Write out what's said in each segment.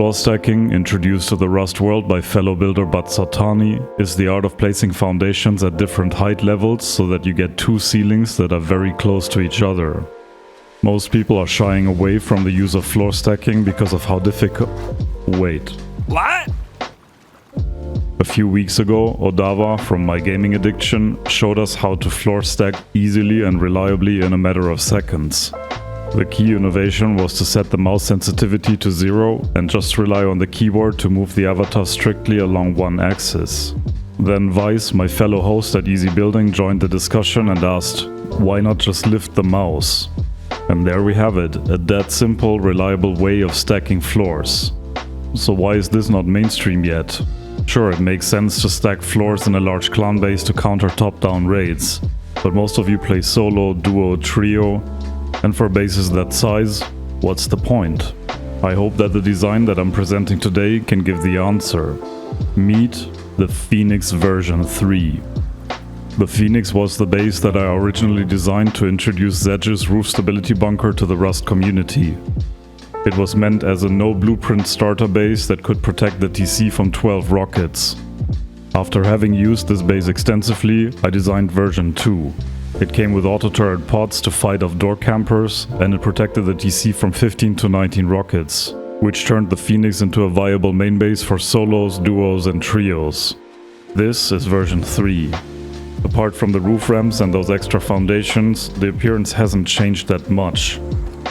floor stacking, introduced to the Rust world by fellow builder Batsatani, is the art of placing foundations at different height levels so that you get two ceilings that are very close to each other. Most people are shying away from the use of floor stacking because of how difficult... Wait. What? A few weeks ago, Odava from My Gaming Addiction showed us how to floor stack easily and reliably in a matter of seconds. The key innovation was to set the mouse sensitivity to 0 and just rely on the keyboard to move the avatar strictly along one axis. Then Vice, my fellow host at Easy Building, joined the discussion and asked, why not just lift the mouse? And there we have it, a dead simple, reliable way of stacking floors. So why is this not mainstream yet? Sure, it makes sense to stack floors in a large clan base to counter top-down raids, but most of you play solo, duo, trio, and for bases that size, what's the point? I hope that the design that I'm presenting today can give the answer. Meet the Phoenix version 3. The Phoenix was the base that I originally designed to introduce Zedge's roof stability bunker to the Rust community. It was meant as a no-blueprint starter base that could protect the TC from 12 rockets. After having used this base extensively, I designed version 2. It came with auto-turret pods to fight off door campers, and it protected the TC from 15 to 19 rockets, which turned the Phoenix into a viable main base for solos, duos and trios. This is version 3. Apart from the roof ramps and those extra foundations, the appearance hasn't changed that much.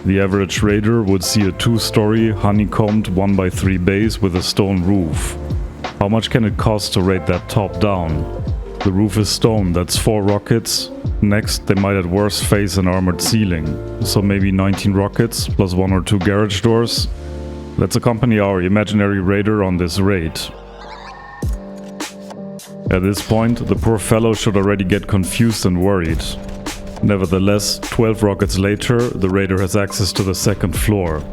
The average raider would see a 2-story, honeycombed 1x3 base with a stone roof. How much can it cost to raid that top down? The roof is stone, that's 4 rockets. Next, they might at worst face an armored ceiling, so maybe 19 rockets plus 1 or 2 garage doors. Let's accompany our imaginary raider on this raid. At this point, the poor fellow should already get confused and worried. Nevertheless, 12 rockets later, the raider has access to the second floor.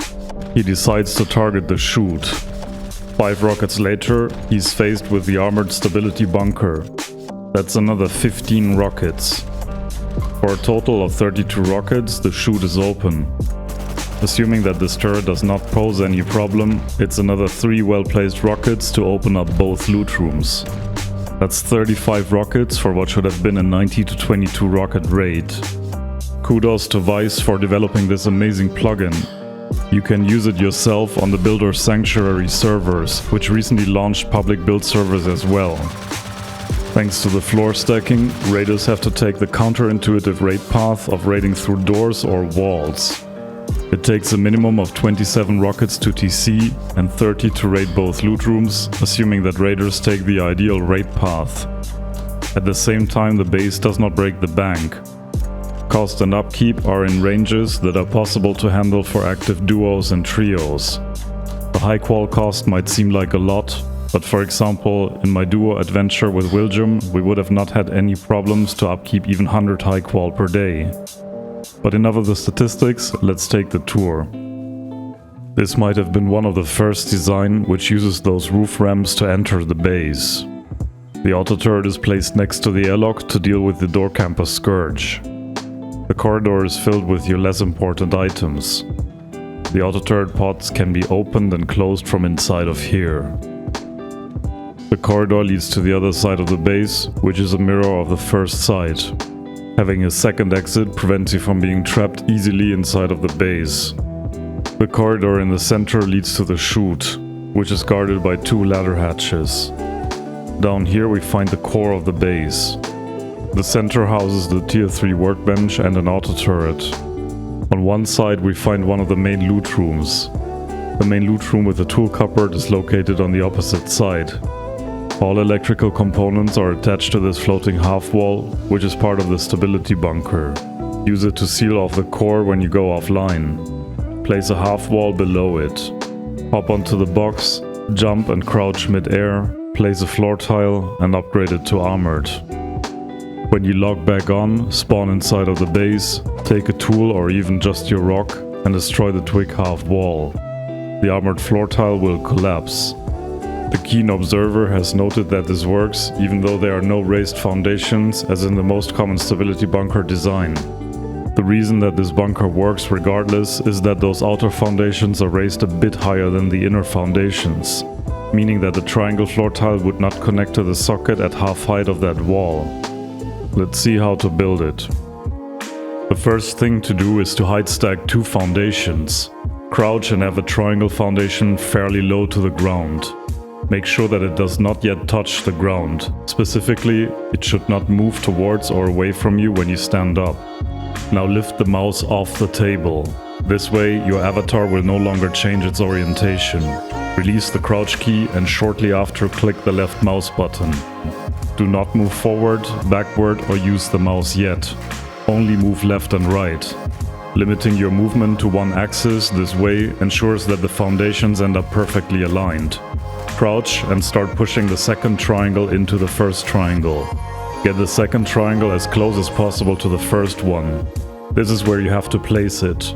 He decides to target the chute. 5 rockets later, he's faced with the armored stability bunker. That's another 15 rockets. For a total of 32 rockets, the chute is open. Assuming that this turret does not pose any problem, it's another 3 well-placed rockets to open up both loot rooms. That's 35 rockets for what should have been a 90 to 22 rocket raid. Kudos to Vice for developing this amazing plugin. You can use it yourself on the Builder Sanctuary servers, which recently launched public build servers as well. Thanks to the floor stacking, raiders have to take the counterintuitive raid path of raiding through doors or walls. It takes a minimum of 27 rockets to TC and 30 to raid both loot rooms, assuming that raiders take the ideal raid path. At the same time, the base does not break the bank. Cost and upkeep are in ranges that are possible to handle for active duos and trios. The high qual cost might seem like a lot, but for example, in my duo adventure with William, we would have not had any problems to upkeep even 100 high qual per day. But enough of the statistics, let's take the tour. This might have been one of the first design which uses those roof ramps to enter the base. The auto turret is placed next to the airlock to deal with the door camper scourge. The corridor is filled with your less important items. The auto turret pods can be opened and closed from inside of here. The corridor leads to the other side of the base, which is a mirror of the first side. Having a second exit prevents you from being trapped easily inside of the base. The corridor in the center leads to the chute, which is guarded by 2 ladder hatches. Down here we find the core of the base. The center houses the tier 3 workbench and an auto turret. On one side we find one of the main loot rooms. The main loot room with the tool cupboard is located on the opposite side. All electrical components are attached to this floating half wall, which is part of the stability bunker. Use it to seal off the core when you go offline. Place a half wall below it. Hop onto the box, jump and crouch mid-air, place a floor tile and upgrade it to armored. When you log back on, spawn inside of the base, take a tool or even just your rock and destroy the twig half wall. The armored floor tile will collapse. The keen observer has noted that this works even though there are no raised foundations as in the most common stability bunker design. The reason that this bunker works regardless is that those outer foundations are raised a bit higher than the inner foundations, meaning that the triangle floor tile would not connect to the socket at half height of that wall. Let's see how to build it. The first thing to do is to height stack 2 foundations. Crouch and have a triangle foundation fairly low to the ground. Make sure that it does not yet touch the ground. Specifically, it should not move towards or away from you when you stand up. Now lift the mouse off the table. This way, your avatar will no longer change its orientation. Release the crouch key and shortly after click the left mouse button. Do not move forward, backward or use the mouse yet. Only move left and right. Limiting your movement to one axis this way ensures that the foundations end up perfectly aligned. Crouch and start pushing the second triangle into the first triangle. Get the second triangle as close as possible to the first one. This is where you have to place it.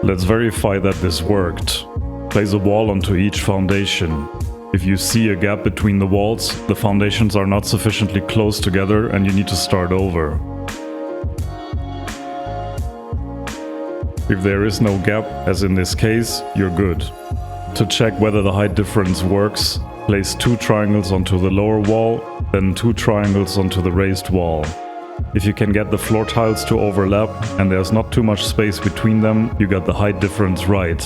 Let's verify that this worked. Place a wall onto each foundation. If you see a gap between the walls, the foundations are not sufficiently close together and you need to start over. If there is no gap, as in this case, you're good. To check whether the height difference works, place 2 triangles onto the lower wall, then 2 triangles onto the raised wall. If you can get the floor tiles to overlap and there's not too much space between them, you got the height difference right.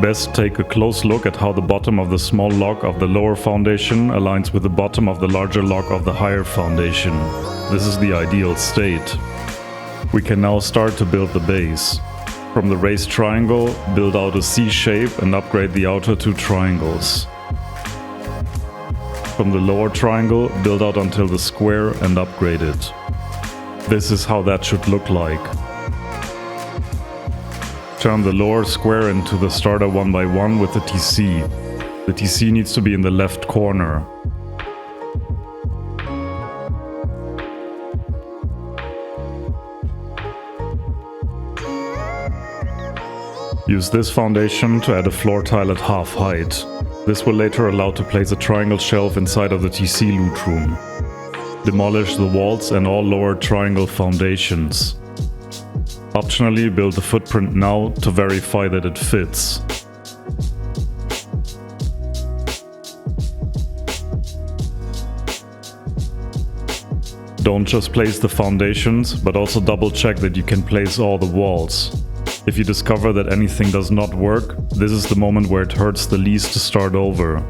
Best take a close look at how the bottom of the small log of the lower foundation aligns with the bottom of the larger log of the higher foundation. This is the ideal state. We can now start to build the base. From the raised triangle, build out a C shape and upgrade the outer 2 triangles. From the lower triangle, build out until the square and upgrade it. This is how that should look like. Turn the lower square into the starter 1x1 with the TC. The TC needs to be in the left corner. Use this foundation to add a floor tile at half height. This will later allow to place a triangle shelf inside of the TC loot room. Demolish the walls and all lower triangle foundations. Optionally, build the footprint now to verify that it fits. Don't just place the foundations, but also double check that you can place all the walls. If you discover that anything does not work, this is the moment where it hurts the least to start over.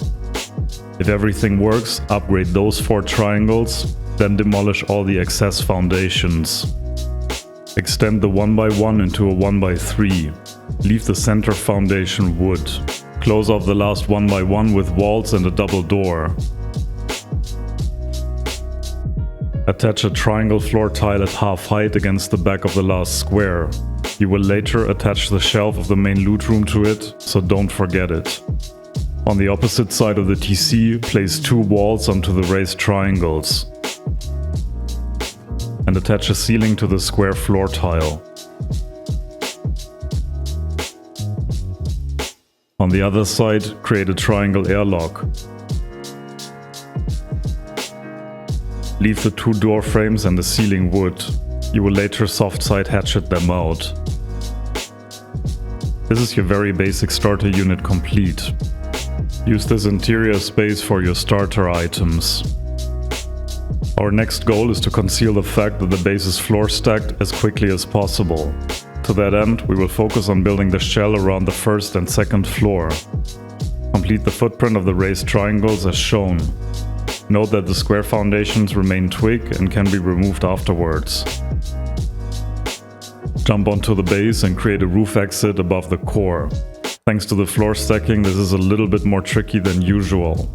If everything works, upgrade those 4 triangles, then demolish all the excess foundations. Extend the 1x1 into a 1x3. Leave the center foundation wood. Close off the last 1x1 with walls and a double door. Attach a triangle floor tile at half height against the back of the last square. You will later attach the shelf of the main loot room to it, so don't forget it. On the opposite side of the TC, place 2 walls onto the raised triangles. And attach a ceiling to the square floor tile. On the other side, create a triangle airlock. Leave the 2 door frames and the ceiling wood. You will later soft side hatchet them out. This is your very basic starter unit complete. Use this interior space for your starter items. Our next goal is to conceal the fact that the base is floor stacked as quickly as possible. To that end, we will focus on building the shell around the first and second floor. Complete the footprint of the raised triangles as shown. Note that the square foundations remain twig and can be removed afterwards. Jump onto the base and create a roof exit above the core. Thanks to the floor stacking, this is a little bit more tricky than usual.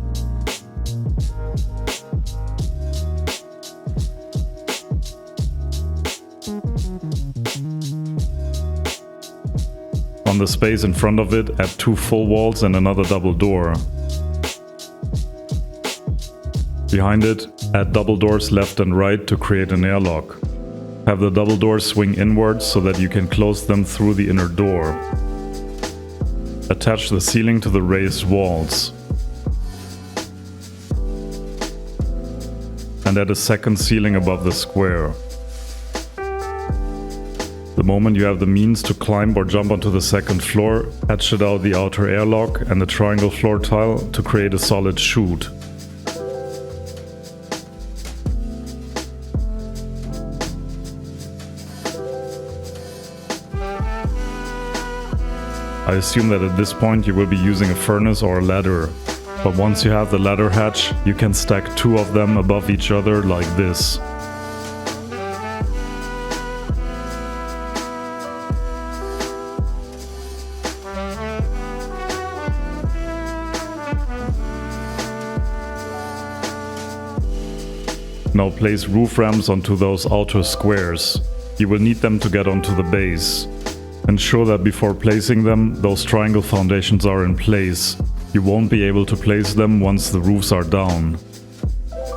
On the space in front of it, add 2 full walls and another double door. Behind it, add double doors left and right to create an airlock. Have the double doors swing inwards so that you can close them through the inner door. Attach the ceiling to the raised walls. And add a second ceiling above the square. The moment you have the means to climb or jump onto the second floor, hatch it out the outer airlock and the triangle floor tile to create a solid chute. I assume that at this point you will be using a furnace or a ladder, but once you have the ladder hatch, you can stack 2 of them above each other like this. Now place roof ramps onto those outer squares. You will need them to get onto the base. Ensure that before placing them, those triangle foundations are in place. You won't be able to place them once the roofs are down.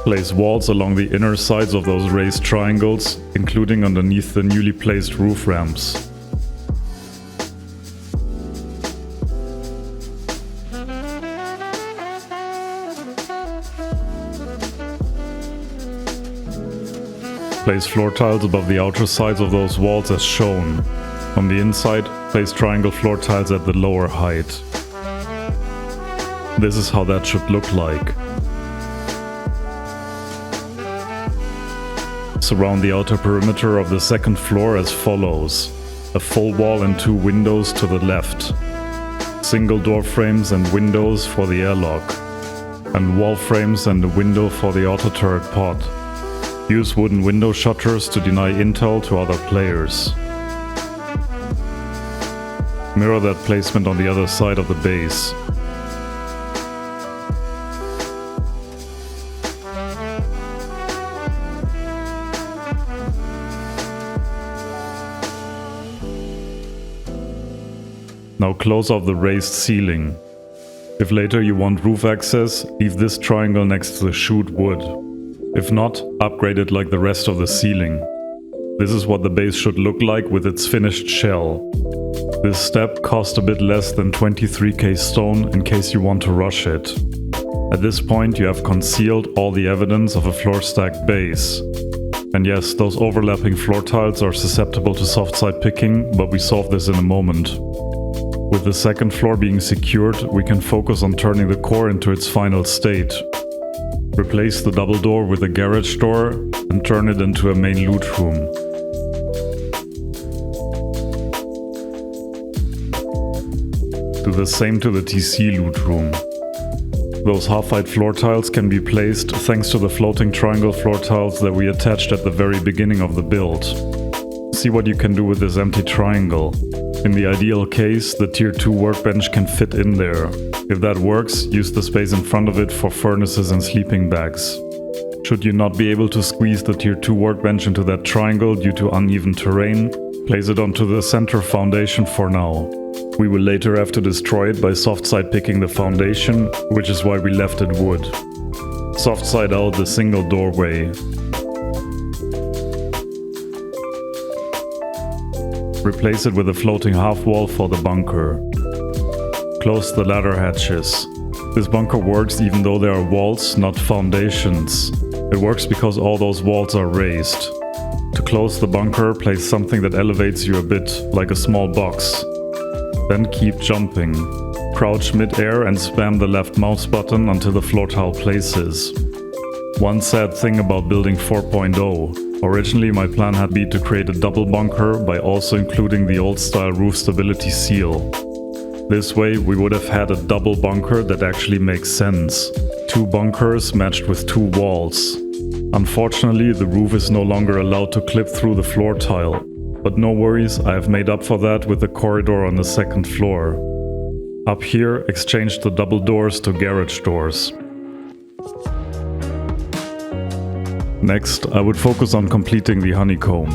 Place walls along the inner sides of those raised triangles, including underneath the newly placed roof ramps. Place floor tiles above the outer sides of those walls as shown. On the inside, place triangle floor tiles at the lower height. This is how that should look like. Surround the outer perimeter of the second floor as follows. A full wall and 2 windows to the left. Single door frames and windows for the airlock. And wall frames and a window for the auto turret pod. Use wooden window shutters to deny intel to other players. Mirror that placement on the other side of the base. Now close off the raised ceiling. If later you want roof access, leave this triangle next to the chute wood. If not, upgrade it like the rest of the ceiling. This is what the base should look like with its finished shell. This step cost a bit less than 23k stone in case you want to rush it. At this point you have concealed all the evidence of a floor stacked base. And yes, those overlapping floor tiles are susceptible to soft side picking, but we solve this in a moment. With the second floor being secured, we can focus on turning the core into its final state. Replace the double door with a garage door and turn it into a main loot room. Do the same to the TC loot room. Those half-height floor tiles can be placed thanks to the floating triangle floor tiles that we attached at the very beginning of the build. See what you can do with this empty triangle. In the ideal case, the tier 2 workbench can fit in there. If that works, use the space in front of it for furnaces and sleeping bags. Should you not be able to squeeze the tier 2 workbench into that triangle due to uneven terrain, place it onto the center foundation for now. We will later have to destroy it by soft side picking the foundation, which is why we left it wood. Soft side out the single doorway. Replace it with a floating half wall for the bunker. Close the ladder hatches. This bunker works even though there are walls, not foundations. It works because all those walls are raised. To close the bunker, place something that elevates you a bit, like a small box. Then keep jumping. Crouch mid-air and spam the left mouse button until the floor tile places. One sad thing about building 4.0. Originally my plan had been to create a double bunker by also including the old style roof stability seal. This way we would have had a double bunker that actually makes sense. 2 bunkers matched with 2 walls. Unfortunately, the roof is no longer allowed to clip through the floor tile. But no worries, I have made up for that with the corridor on the second floor. Up here, exchange the double doors to garage doors. Next, I would focus on completing the honeycomb.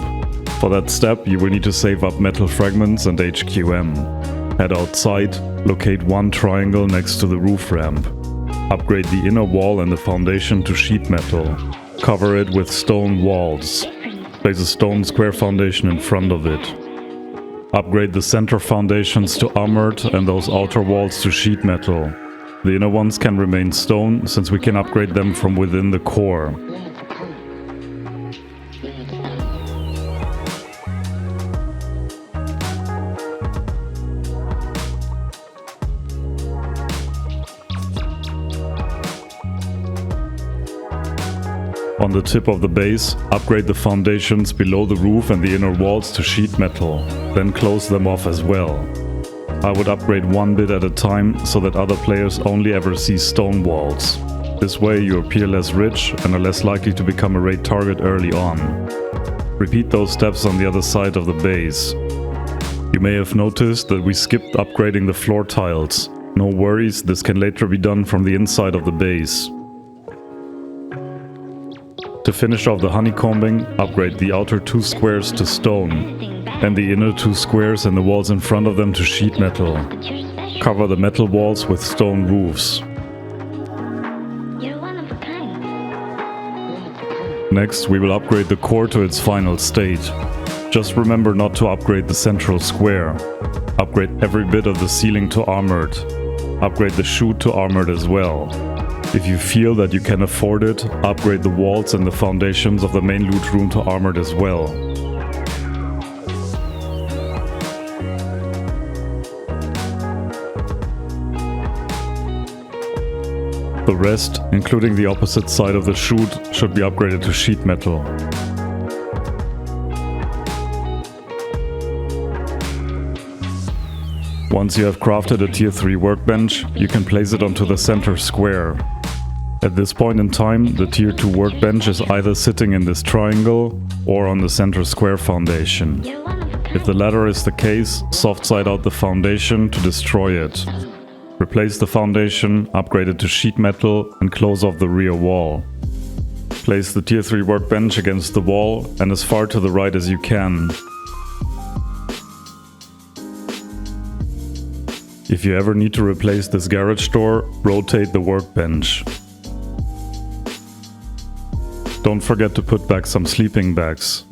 For that step, you will need to save up metal fragments and HQM. Head outside, locate 1 triangle next to the roof ramp. Upgrade the inner wall and the foundation to sheet metal. Cover it with stone walls. Place a stone square foundation in front of it. Upgrade the center foundations to armored and those outer walls to sheet metal. The inner ones can remain stone, since we can upgrade them from within the core. On the tip of the base, upgrade the foundations below the roof and the inner walls to sheet metal, then close them off as well. I would upgrade one bit at a time so that other players only ever see stone walls. This way you appear less rich and are less likely to become a raid target early on. Repeat those steps on the other side of the base. You may have noticed that we skipped upgrading the floor tiles. No worries, this can later be done from the inside of the base. To finish off the honeycombing, upgrade the outer 2 squares to stone, and the inner 2 squares and the walls in front of them to sheet metal. Cover the metal walls with stone roofs. Next, we will upgrade the core to its final state. Just remember not to upgrade the central square. Upgrade every bit of the ceiling to armored. Upgrade the chute to armored as well. If you feel that you can afford it, upgrade the walls and the foundations of the main loot room to armored as well. The rest, including the opposite side of the chute, should be upgraded to sheet metal. Once you have crafted a tier 3 workbench, you can place it onto the center square. At this point in time, the tier 2 workbench is either sitting in this triangle or on the center square foundation. If the latter is the case, soft side out the foundation to destroy it. Replace the foundation, upgrade it to sheet metal and close off the rear wall. Place the tier 3 workbench against the wall and as far to the right as you can. If you ever need to replace this garage door, rotate the workbench. Don't forget to put back some sleeping bags.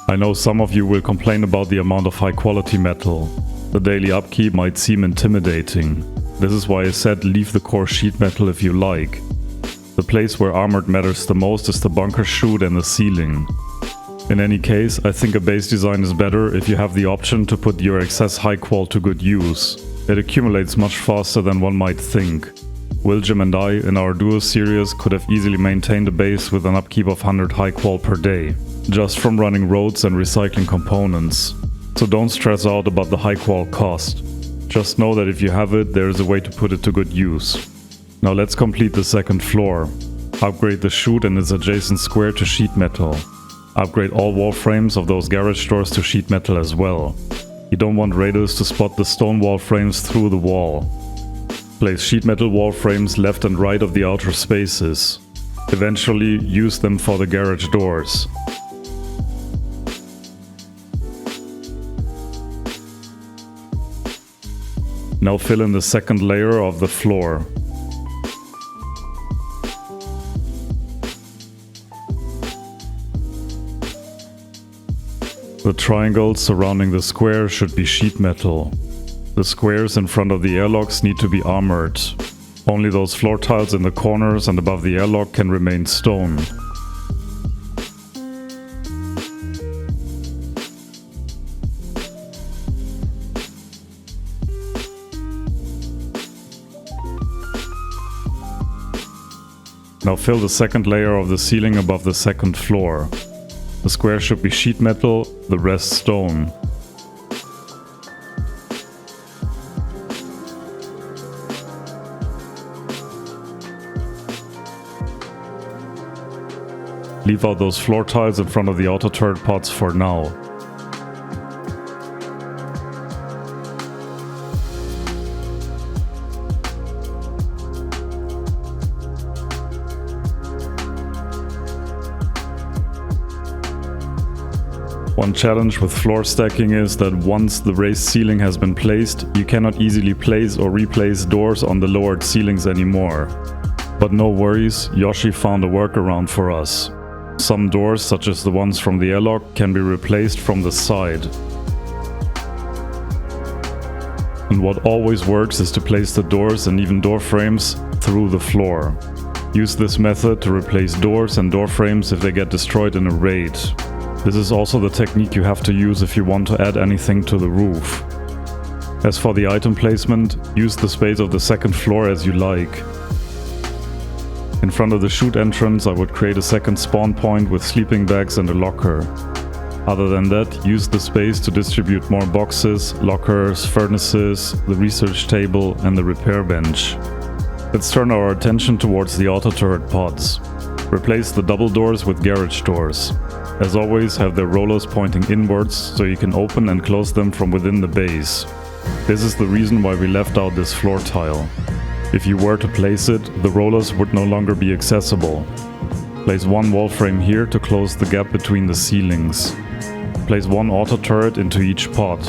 I know some of you will complain about the amount of high quality metal. The daily upkeep might seem intimidating. This is why I said leave the core sheet metal if you like. The place where armored matters the most is the bunker chute and the ceiling. In any case, I think a base design is better if you have the option to put your excess high qual to good use. It accumulates much faster than one might think. William and I, in our duo series, could have easily maintained a base with an upkeep of 100 high qual per day, just from running roads and recycling components. So don't stress out about the high qual cost. Just know that if you have it, there is a way to put it to good use. Now let's complete the second floor. Upgrade the chute and its adjacent square to sheet metal. Upgrade all wall frames of those garage doors to sheet metal as well. You don't want raiders to spot the stone wall frames through the wall. Place sheet metal wall frames left and right of the outer spaces. Eventually, use them for the garage doors. Now fill in the second layer of the floor. The triangles surrounding the square should be sheet metal. The squares in front of the airlocks need to be armored. Only those floor tiles in the corners and above the airlock can remain stone. Now fill the second layer of the ceiling above the second floor. The square should be sheet metal, the rest stone. Leave out those floor tiles in front of the auto turret pods for now. One challenge with floor stacking is that once the raised ceiling has been placed, you cannot easily place or replace doors on the lowered ceilings anymore. But no worries, Yoshi found a workaround for us. Some doors, such as the ones from the airlock, can be replaced from the side. And what always works is to place the doors and even door frames through the floor. Use this method to replace doors and door frames if they get destroyed in a raid. This is also the technique you have to use if you want to add anything to the roof. As for the item placement, use the space of the second floor as you like. In front of the chute entrance I would create a second spawn point with sleeping bags and a locker. Other than that, use the space to distribute more boxes, lockers, furnaces, the research table and the repair bench. Let's turn our attention towards the auto turret pods. Replace the double doors with garage doors. As always, have their rollers pointing inwards so you can open and close them from within the base. This is the reason why we left out this floor tile. If you were to place it, the rollers would no longer be accessible. Place one wall frame here to close the gap between the ceilings. Place one auto turret into each pod.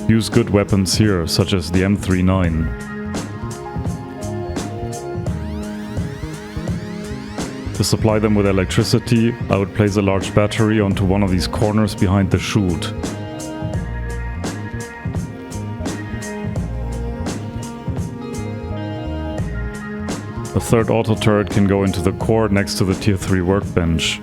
Use good weapons here, such as the M39. To supply them with electricity, I would place a large battery onto one of these corners behind the chute. A third auto turret can go into the core next to the tier 3 workbench.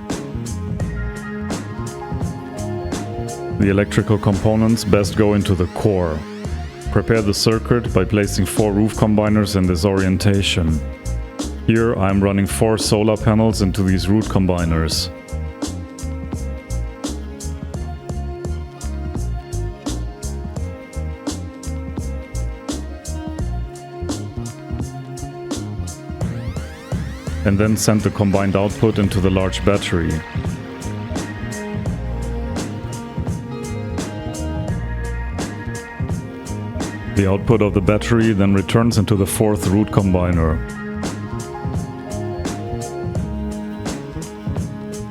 The electrical components best go into the core. Prepare the circuit by placing 4 roof combiners in this orientation. Here I am running 4 solar panels into these root combiners. And then send the combined output into the large battery. The output of the battery then returns into the 4th root combiner.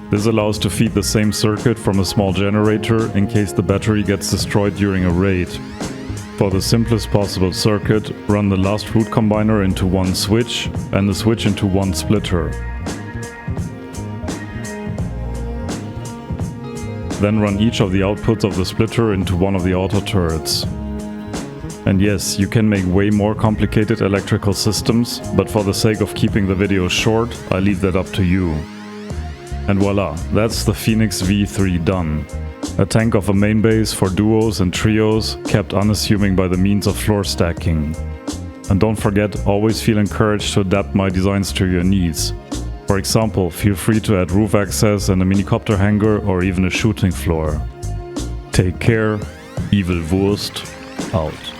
This allows to feed the same circuit from a small generator in case the battery gets destroyed during a raid. For the simplest possible circuit, run the last root combiner into one switch and the switch into one splitter. Then run each of the outputs of the splitter into one of the auto turrets. And yes, you can make way more complicated electrical systems, but for the sake of keeping the video short, I leave that up to you. And voila, that's the Phoenix V3 done. A tank of a main base for duos and trios, kept unassuming by the means of floor stacking. And don't forget, always feel encouraged to adapt my designs to your needs. For example, feel free to add roof access and a minicopter hangar or even a shooting floor. Take care, Evil Wurst out.